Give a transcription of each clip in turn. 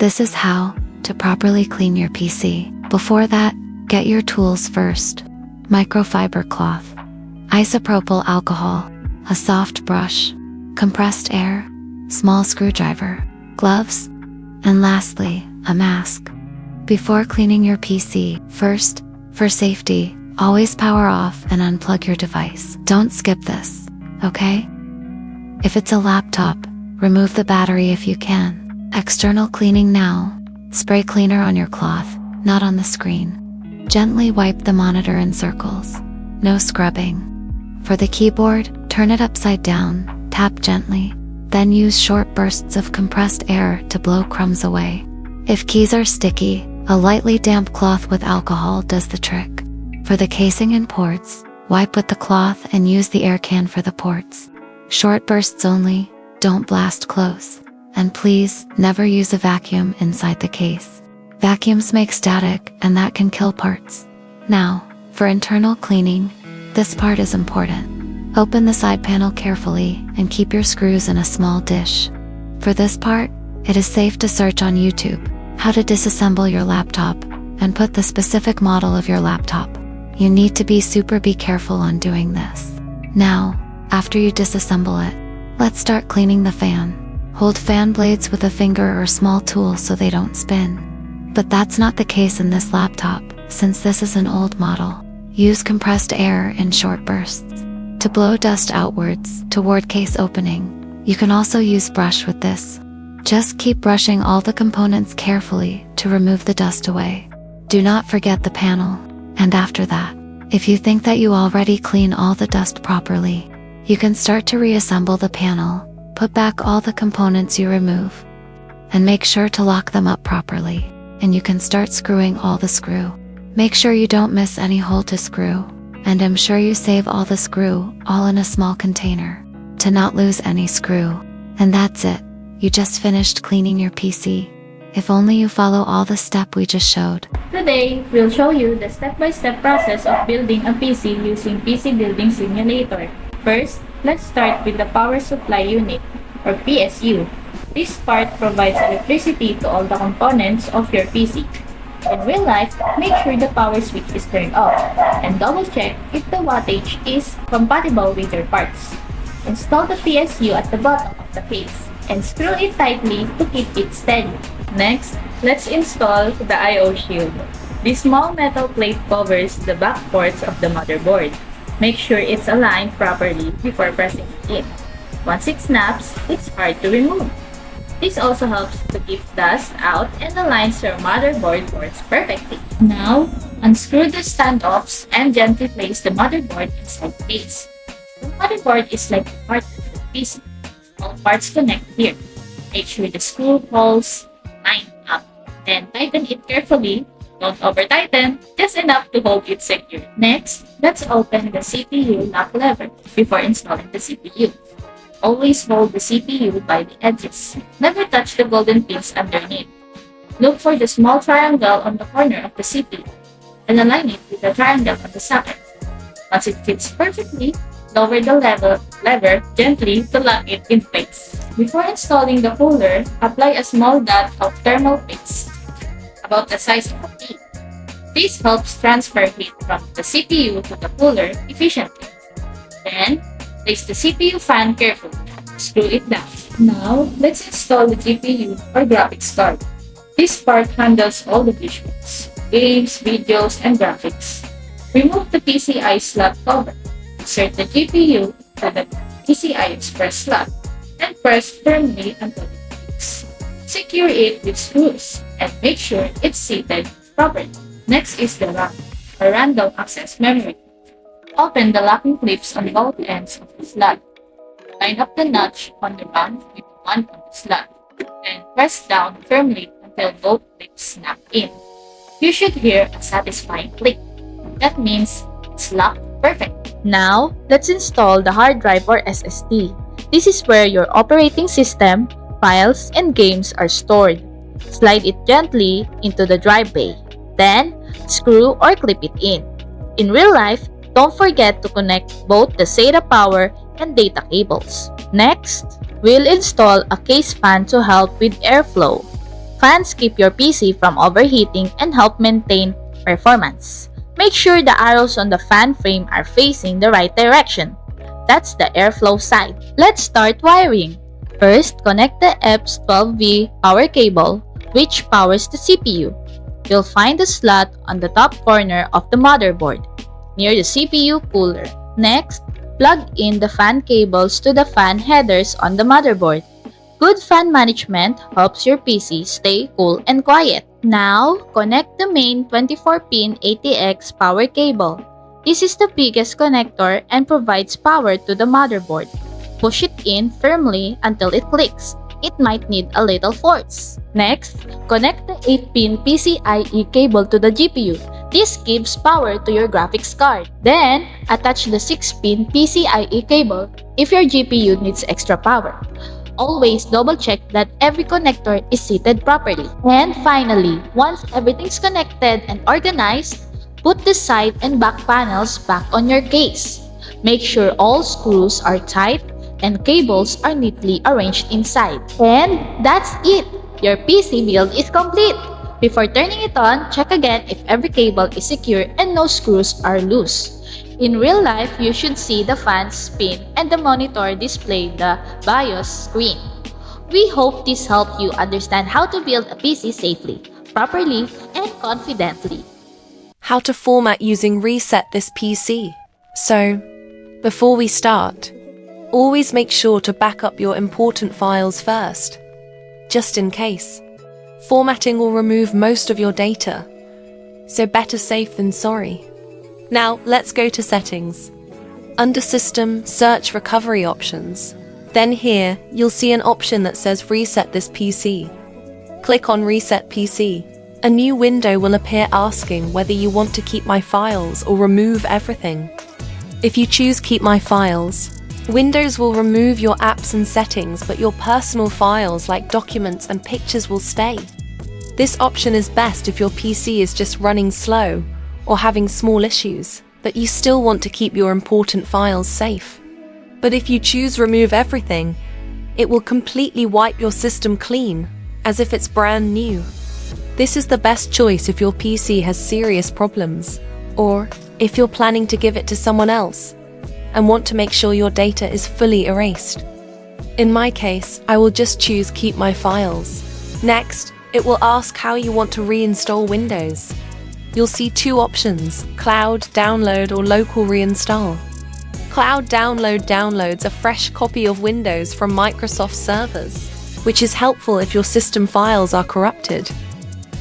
This is how to properly clean your PC. Before that, get your tools first. Microfiber cloth, isopropyl alcohol, a soft brush, compressed air, small screwdriver, gloves, and lastly, a mask. Before cleaning your PC, first, for safety, always power off and unplug your device. Don't skip this, okay? If it's a laptop, remove the battery if you can. External cleaning now. Spray cleaner on your cloth, not on the screen. Gently wipe the monitor in circles. No scrubbing. For the keyboard, turn it upside down, tap gently, then use short bursts of compressed air to blow crumbs away. If keys are sticky, a lightly damp cloth with alcohol does the trick. For the casing and ports, wipe with the cloth and use the air can for the ports. Short bursts only, don't blast close. And please, never use a vacuum inside the case. Vacuums make static and that can kill parts. Now, for internal cleaning, this part is important. Open the side panel carefully and keep your screws in a small dish. For this part, it is safe to search on YouTube how to disassemble your laptop and put the specific model of your laptop. You need to be super careful on doing this. Now, after you disassemble it, let's start cleaning the fan. Hold fan blades with a finger or small tool so they don't spin. But that's not the case in this laptop, since this is an old model. Use compressed air in short bursts to blow dust outwards toward case opening. You can also use brush with this. Just keep brushing all the components carefully to remove the dust away. Do not forget the panel. And after that, if you think that you already clean all the dust properly, you can start to reassemble the panel. Put back all the components you remove, and make sure to lock them up properly, and you can start screwing all the screw. Make sure you don't miss any hole to screw, and I'm sure you save all the screw all in a small container to not lose any screw. And that's it. You just finished cleaning your PC. If only you follow all the steps we just showed. Today, we'll show you the step-by-step process of building a PC using PC Building Simulator. First, let's start with the Power Supply Unit, or PSU. This part provides electricity to all the components of your PC. In real life, make sure the power switch is turned off, and double-check if the wattage is compatible with your parts. Install the PSU at the bottom of the case, and screw it tightly to keep it steady. Next, let's install the I/O shield. This small metal plate covers the back ports of the motherboard. Make sure it's aligned properly before pressing it in. Once it snaps, it's hard to remove. This also helps to keep dust out and aligns your motherboard ports perfectly. Now, unscrew the standoffs and gently place the motherboard inside the case. The motherboard is like part of the PC. All parts connect here. Make sure the screw holes line up. Then tighten it carefully. Don't over-tighten, just enough to hold it secure. Next, let's open the CPU lock lever before installing the CPU. Always hold the CPU by the edges. Never touch the golden pins underneath. Look for the small triangle on the corner of the CPU and align it with the triangle on the socket. Once it fits perfectly, lower the lever gently to lock it in place. Before installing the cooler, apply a small dot of thermal paste about the size of a pea. This helps transfer heat from the CPU to the cooler efficiently. Then, place the CPU fan carefully. Screw it down. Now, let's install the GPU or graphics card. This part handles all the visuals, games, videos, and graphics. Remove the PCI slot cover. Insert the GPU to the PCI Express slot and press firmly until it clicks. Secure it with screws and make sure it's seated properly. Next is the RAM, or random access memory. Open the locking clips on both ends of the slot. Line up the notch on the RAM with the one on the slot. Then press down firmly until both clips snap in. You should hear a satisfying click. That means it's locked perfect. Now, let's install the hard drive or SSD. This is where your operating system, files, and games are stored. Slide it gently into the drive bay. Then, screw or clip it in. In real life, don't forget to connect both the SATA power and data cables. Next, we'll install a case fan to help with airflow. Fans keep your PC from overheating and help maintain performance. Make sure the arrows on the fan frame are facing the right direction. That's the airflow side. Let's start wiring. First, connect the EPS12V power cable, which powers the CPU. You'll find the slot on the top corner of the motherboard, near the CPU cooler. Next, plug in the fan cables to the fan headers on the motherboard. Good fan management helps your PC stay cool and quiet. Now, connect the main 24-pin ATX power cable. This is the biggest connector and provides power to the motherboard. Push it in firmly until it clicks. It might need a little force. Next, connect the 8-pin PCIe cable to the GPU. This gives power to your graphics card. Then, attach the 6-pin PCIe cable if your GPU needs extra power. Always double-check that every connector is seated properly. And finally, once everything's connected and organized, put the side and back panels back on your case. Make sure all screws are tight and cables are neatly arranged inside. And that's it! Your PC build is complete! Before turning it on, check again if every cable is secure and no screws are loose. In real life, you should see the fans spin and the monitor display the BIOS screen. We hope this helped you understand how to build a PC safely, properly, and confidently. How to format using Reset This PC. So, before we start, always make sure to back up your important files first, just in case. Formatting will remove most of your data, so better safe than sorry. Now, let's go to Settings. Under System, search Recovery Options. Then here, you'll see an option that says Reset This PC. Click on Reset PC. A new window will appear asking whether you want to keep my files or remove everything. If you choose Keep My Files, Windows will remove your apps and settings, but your personal files like documents and pictures will stay. This option is best if your PC is just running slow or having small issues, but you still want to keep your important files safe. But if you choose Remove Everything, it will completely wipe your system clean, as if it's brand new. This is the best choice if your PC has serious problems, or if you're planning to give it to someone else and want to make sure your data is fully erased. In my case, I will just choose Keep My Files. Next, it will ask how you want to reinstall Windows. You'll see two options, Cloud Download or Local Reinstall. Cloud Download downloads a fresh copy of Windows from Microsoft servers, which is helpful if your system files are corrupted.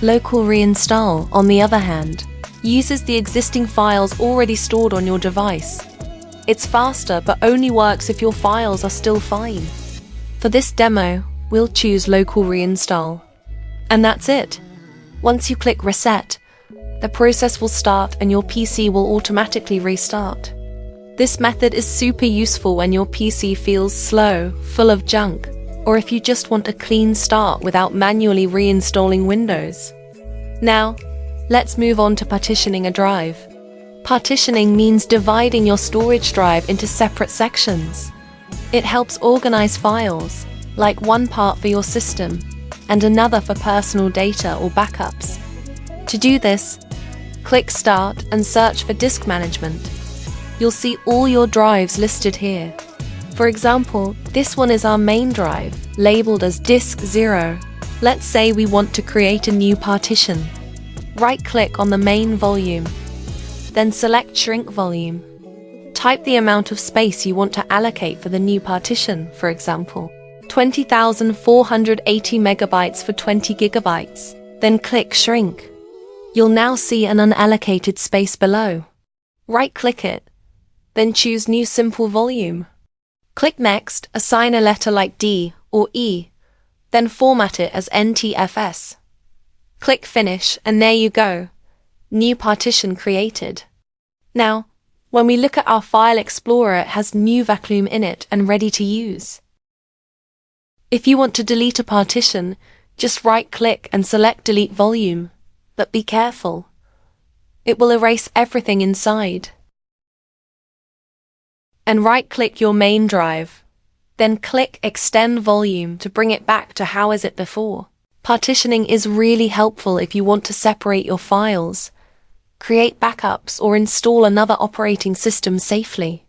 Local Reinstall, on the other hand, uses the existing files already stored on your device. It's faster but only works if your files are still fine. For this demo, we'll choose Local Reinstall. And that's it. Once you click Reset, the process will start and your PC will automatically restart. This method is super useful when your PC feels slow, full of junk, or if you just want a clean start without manually reinstalling Windows. Now, let's move on to partitioning a drive. Partitioning means dividing your storage drive into separate sections. It helps organize files, like one part for your system and another for personal data or backups. To do this, click Start and search for Disk Management. You'll see all your drives listed here. For example, this one is our main drive, labeled as Disk 0. Let's say we want to create a new partition. Right-click on the main volume, then select Shrink Volume. Type the amount of space you want to allocate for the new partition, for example, 20,480 megabytes for 20 gigabytes. Then click Shrink. You'll now see an unallocated space below. Right-click it, then choose New Simple Volume. Click Next, assign a letter like D or E, then format it as NTFS. Click Finish, and there you go. New partition created. Now, when we look at our File Explorer, it has new vacuum in it and ready to use. If you want to delete a partition, just right-click and select Delete Volume. But be careful. It will erase everything inside. And right-click your main drive. Then click Extend Volume to bring it back to how is it before. Partitioning is really helpful if you want to separate your files, create backups, or install another operating system safely.